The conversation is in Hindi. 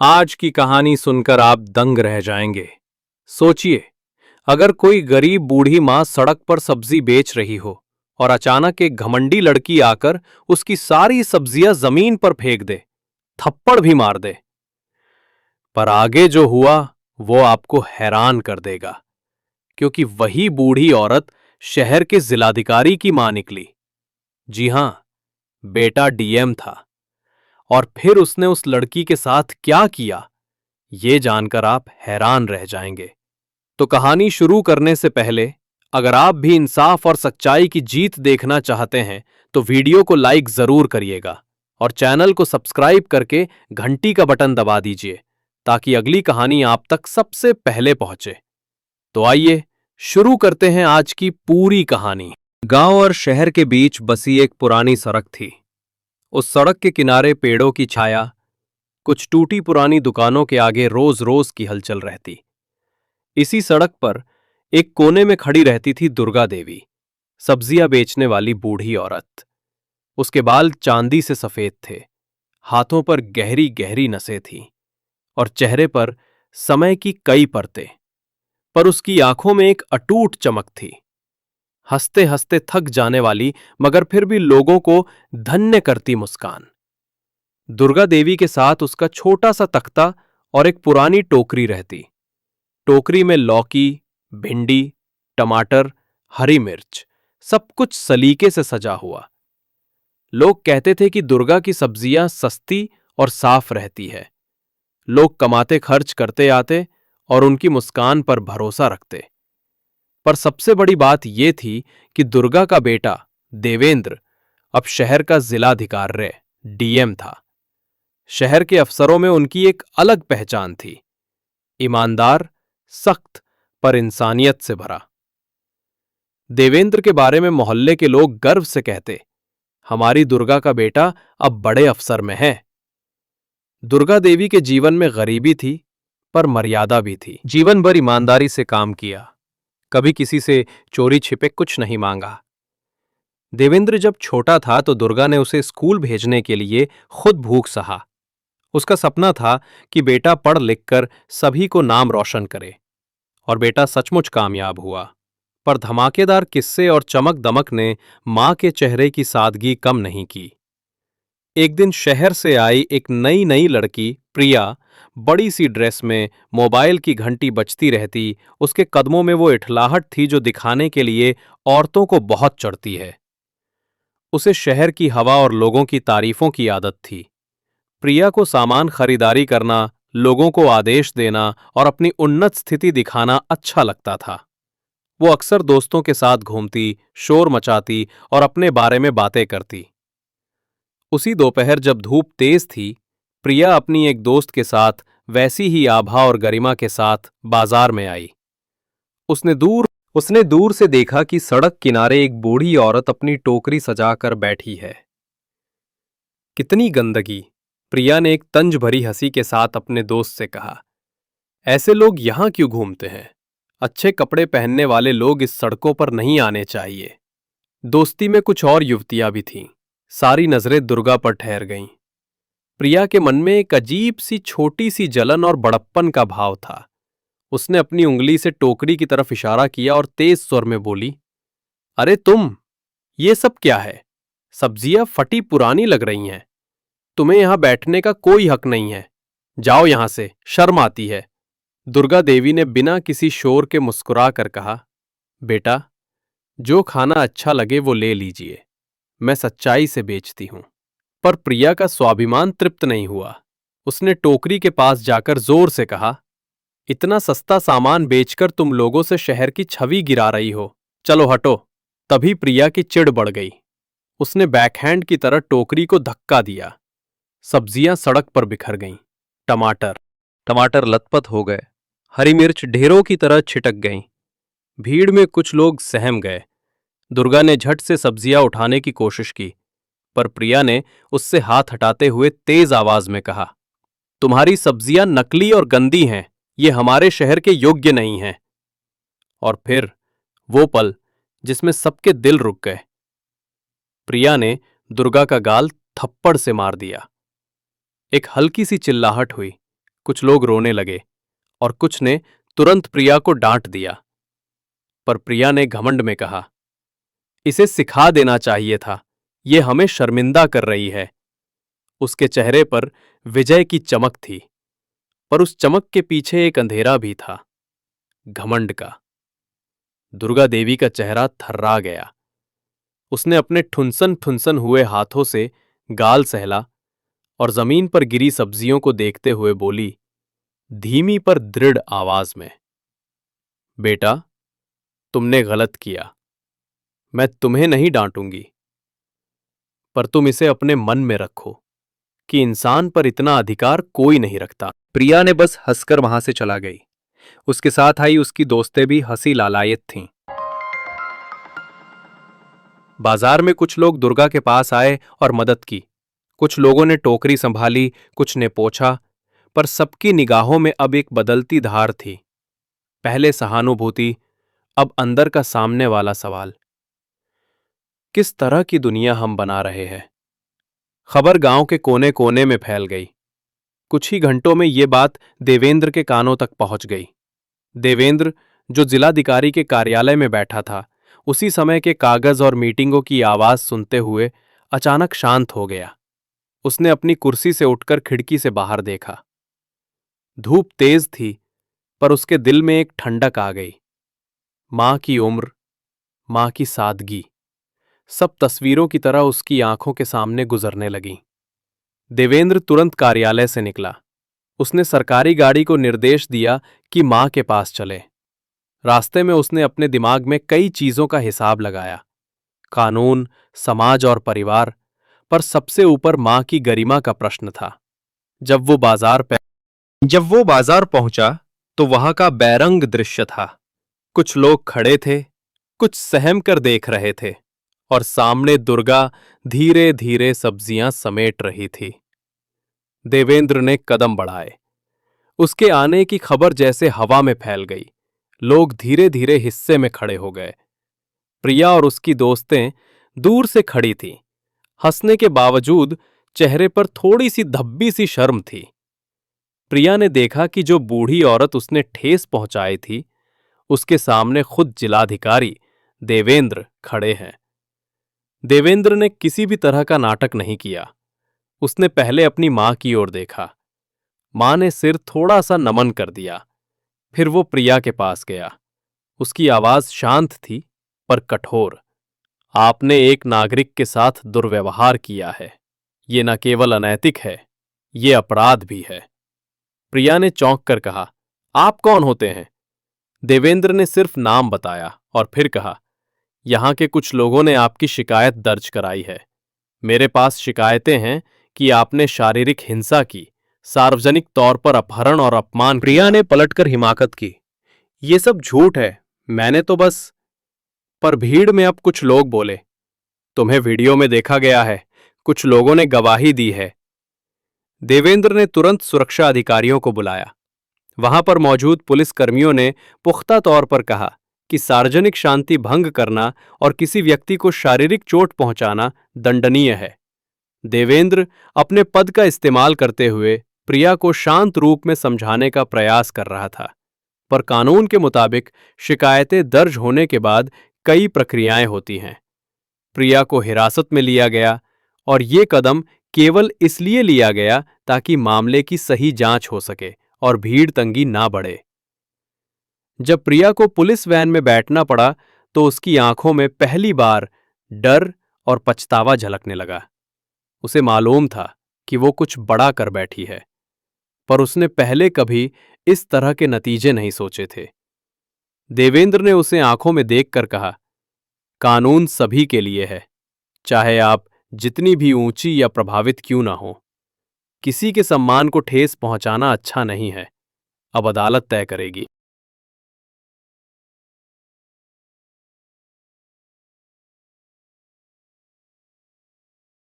आज की कहानी सुनकर आप दंग रह जाएंगे। सोचिए, अगर कोई गरीब बूढ़ी मां सड़क पर सब्जी बेच रही हो और अचानक एक घमंडी लड़की आकर उसकी सारी सब्जियां जमीन पर फेंक दे, थप्पड़ भी मार दे। पर आगे जो हुआ वो आपको हैरान कर देगा, क्योंकि वही बूढ़ी औरत शहर के जिलाधिकारी की मां निकली। जी हां, बेटा डीएम था। और फिर उसने उस लड़की के साथ क्या किया, ये जानकर आप हैरान रह जाएंगे। तो कहानी शुरू करने से पहले, अगर आप भी इंसाफ और सच्चाई की जीत देखना चाहते हैं तो वीडियो को लाइक जरूर करिएगा और चैनल को सब्सक्राइब करके घंटी का बटन दबा दीजिए ताकि अगली कहानी आप तक सबसे पहले पहुंचे। तो आइए शुरू करते हैं आज की पूरी कहानी। गांव और शहर के बीच बसी एक पुरानी सड़क थी। उस सड़क के किनारे पेड़ों की छाया, कुछ टूटी पुरानी दुकानों के आगे रोज रोज की हलचल रहती। इसी सड़क पर एक कोने में खड़ी रहती थी दुर्गा देवी, सब्जियां बेचने वाली बूढ़ी औरत। उसके बाल चांदी से सफेद थे, हाथों पर गहरी गहरी नसें थीं और चेहरे पर समय की कई परतें। पर उसकी आंखों में एक अटूट चमक थी, हंसते हंसते थक जाने वाली मगर फिर भी लोगों को धन्य करती मुस्कान। दुर्गा देवी के साथ उसका छोटा सा तख्ता और एक पुरानी टोकरी रहती। टोकरी में लौकी, भिंडी, टमाटर, हरी मिर्च, सब कुछ सलीके से सजा हुआ। लोग कहते थे कि दुर्गा की सब्जियां सस्ती और साफ रहती है। लोग कमाते खर्च करते आते और उनकी मुस्कान पर भरोसा रखते। पर सबसे बड़ी बात यह थी कि दुर्गा का बेटा देवेंद्र अब शहर का जिलाधिकारी डीएम था। शहर के अफसरों में उनकी एक अलग पहचान थी, ईमानदार, सख्त, पर इंसानियत से भरा। देवेंद्र के बारे में मोहल्ले के लोग गर्व से कहते, हमारी दुर्गा का बेटा अब बड़े अफसर में है। दुर्गा देवी के जीवन में गरीबी थी, पर मर्यादा भी थी। जीवन भर ईमानदारी से काम किया, कभी किसी से चोरी छिपे कुछ नहीं मांगा। देवेंद्र जब छोटा था तो दुर्गा ने उसे स्कूल भेजने के लिए खुद भूख सहा। उसका सपना था कि बेटा पढ़ लिखकर सभी को नाम रोशन करे, और बेटा सचमुच कामयाब हुआ। पर धमाकेदार किस्से और चमक दमक ने मां के चेहरे की सादगी कम नहीं की। एक दिन शहर से आई एक नई नई लड़की प्रिया, बड़ी सी ड्रेस में, मोबाइल की घंटी बजती रहती। उसके कदमों में वो इठलाहट थी जो दिखाने के लिए औरतों को बहुत चढ़ती है। उसे शहर की हवा और लोगों की तारीफों की आदत थी। प्रिया को सामान खरीदारी करना, लोगों को आदेश देना और अपनी उन्नत स्थिति दिखाना अच्छा लगता था। वो अक्सर दोस्तों के साथ घूमती, शोर मचाती और अपने बारे में बातें करती। उसी दोपहर जब धूप तेज थी, प्रिया अपनी एक दोस्त के साथ वैसी ही आभा और गरिमा के साथ बाजार में आई। उसने दूर से देखा कि सड़क किनारे एक बूढ़ी औरत अपनी टोकरी सजाकर बैठी है। कितनी गंदगी, प्रिया ने एक तंज भरी हंसी के साथ अपने दोस्त से कहा। ऐसे लोग यहां क्यों घूमते हैं? अच्छे कपड़े पहनने वाले लोग इस सड़कों पर नहीं आने चाहिए। दोस्ती में कुछ और युवतियां भी थीं। सारी नजरें दुर्गा पर ठहर गईं। प्रिया के मन में एक अजीब सी छोटी सी जलन और बड़प्पन का भाव था। उसने अपनी उंगली से टोकरी की तरफ इशारा किया और तेज स्वर में बोली, अरे तुम, ये सब क्या है? सब्जियां फटी पुरानी लग रही हैं। तुम्हें यहां बैठने का कोई हक नहीं है। जाओ यहां से, शर्म आती है। दुर्गा देवी ने बिना किसी शोर के मुस्कुरा कर कहा, बेटा, जो खाना अच्छा लगे वो ले लीजिए। मैं सच्चाई से बेचती हूं। पर प्रिया का स्वाभिमान तृप्त नहीं हुआ। उसने टोकरी के पास जाकर जोर से कहा, इतना सस्ता सामान बेचकर तुम लोगों से शहर की छवि गिरा रही हो। चलो हटो। तभी प्रिया की चिढ़ बढ़ गई। उसने बैकहैंड की तरह टोकरी को धक्का दिया। सब्जियां सड़क पर बिखर गईं। टमाटर लथपथ हो गए। हरी मिर्च ढेरों की तरह छिटक गईं। भीड़ में कुछ लोग सहम गए। दुर्गा ने झट से सब्जियां उठाने की कोशिश की, पर प्रिया ने उससे हाथ हटाते हुए तेज आवाज में कहा, तुम्हारी सब्जियां नकली और गंदी हैं, ये हमारे शहर के योग्य नहीं हैं। और फिर वो पल जिसमें सबके दिल रुक गए। प्रिया ने दुर्गा का गाल थप्पड़ से मार दिया। एक हल्की सी चिल्लाहट हुई, कुछ लोग रोने लगे और कुछ ने तुरंत प्रिया को डांट दिया। पर प्रिया ने घमंड में कहा, इसे सिखा देना चाहिए था, ये हमें शर्मिंदा कर रही है। उसके चेहरे पर विजय की चमक थी, पर उस चमक के पीछे एक अंधेरा भी था, घमंड का। दुर्गा देवी का चेहरा थर्रा गया। उसने अपने ठुनसन ठुनसन हुए हाथों से गाल सहला और जमीन पर गिरी सब्जियों को देखते हुए बोली, धीमी पर दृढ़ आवाज में, बेटा, तुमने गलत किया। मैं तुम्हें नहीं डांटूंगी, पर तुम इसे अपने मन में रखो कि इंसान पर इतना अधिकार कोई नहीं रखता। प्रिया ने बस हंसकर वहां से चला गई। उसके साथ आई उसकी दोस्तें भी हंसी लालायित थीं। बाजार में कुछ लोग दुर्गा के पास आए और मदद की। कुछ लोगों ने टोकरी संभाली, कुछ ने पोंछा, पर सबकी निगाहों में अब एक बदलती धार थी। पहले सहानुभूति, अब अंदर का सामने वाला सवाल, किस तरह की दुनिया हम बना रहे हैं। खबर गांव के कोने कोने में फैल गई। कुछ ही घंटों में ये बात देवेंद्र के कानों तक पहुंच गई। देवेंद्र, जो जिलाधिकारी के कार्यालय में बैठा था, उसी समय के कागज और मीटिंगों की आवाज सुनते हुए अचानक शांत हो गया। उसने अपनी कुर्सी से उठकर खिड़की से बाहर देखा। धूप तेज थी, पर उसके दिल में एक ठंडक आ गई। मां की उम्र, मां की सादगी, सब तस्वीरों की तरह उसकी आंखों के सामने गुजरने लगीं। देवेंद्र तुरंत कार्यालय से निकला। उसने सरकारी गाड़ी को निर्देश दिया कि मां के पास चले। रास्ते में उसने अपने दिमाग में कई चीजों का हिसाब लगाया, कानून, समाज और परिवार, पर सबसे ऊपर मां की गरिमा का प्रश्न था। जब वो बाजार पहुंचा तो वहां का बैरंग दृश्य था। कुछ लोग खड़े थे, कुछ सहम कर देख रहे थे, और सामने दुर्गा धीरे धीरे सब्जियां समेट रही थी। देवेंद्र ने कदम बढ़ाए। उसके आने की खबर जैसे हवा में फैल गई। लोग धीरे धीरे हिस्से में खड़े हो गए। प्रिया और उसकी दोस्तें दूर से खड़ी थीं। हंसने के बावजूद चेहरे पर थोड़ी सी धब्बी सी शर्म थी। प्रिया ने देखा कि जो बूढ़ी औरत उसने ठेस पहुंचाई थी, उसके सामने खुद जिलाधिकारी देवेंद्र खड़े हैं। देवेंद्र ने किसी भी तरह का नाटक नहीं किया। उसने पहले अपनी मां की ओर देखा। मां ने सिर थोड़ा सा नमन कर दिया। फिर वो प्रिया के पास गया। उसकी आवाज शांत थी, पर कठोर। आपने एक नागरिक के साथ दुर्व्यवहार किया है। ये न केवल अनैतिक है, ये अपराध भी है। प्रिया ने चौंक कर कहा, आप कौन होते हैं? देवेंद्र ने सिर्फ नाम बताया और फिर कहा, यहां के कुछ लोगों ने आपकी शिकायत दर्ज कराई है। मेरे पास शिकायतें हैं कि आपने शारीरिक हिंसा की, सार्वजनिक तौर पर अपहरण और अपमान। प्रिया ने पलटकर हिमाकत की, ये सब झूठ है, मैंने तो बस। पर भीड़ में अब कुछ लोग बोले, तुम्हें वीडियो में देखा गया है, कुछ लोगों ने गवाही दी है। देवेंद्र ने तुरंत सुरक्षा अधिकारियों को बुलाया। वहां पर मौजूद पुलिसकर्मियों ने पुख्ता तौर पर कहा कि सार्वजनिक शांति भंग करना और किसी व्यक्ति को शारीरिक चोट पहुंचाना दंडनीय है। देवेंद्र अपने पद का इस्तेमाल करते हुए प्रिया को शांत रूप में समझाने का प्रयास कर रहा था, पर कानून के मुताबिक शिकायतें दर्ज होने के बाद कई प्रक्रियाएं होती हैं। प्रिया को हिरासत में लिया गया, और ये कदम केवल इसलिए लिया गया ताकि मामले की सही जांच हो सके और भीड़ तंगी ना बढ़े। जब प्रिया को पुलिस वैन में बैठना पड़ा तो उसकी आंखों में पहली बार डर और पछतावा झलकने लगा। उसे मालूम था कि वो कुछ बड़ा कर बैठी है, पर उसने पहले कभी इस तरह के नतीजे नहीं सोचे थे। देवेंद्र ने उसे आंखों में देखकर कहा, कानून सभी के लिए है, चाहे आप जितनी भी ऊंची या प्रभावित क्यों ना हो। किसी के सम्मान को ठेस पहुंचाना अच्छा नहीं है। अब अदालत तय करेगी।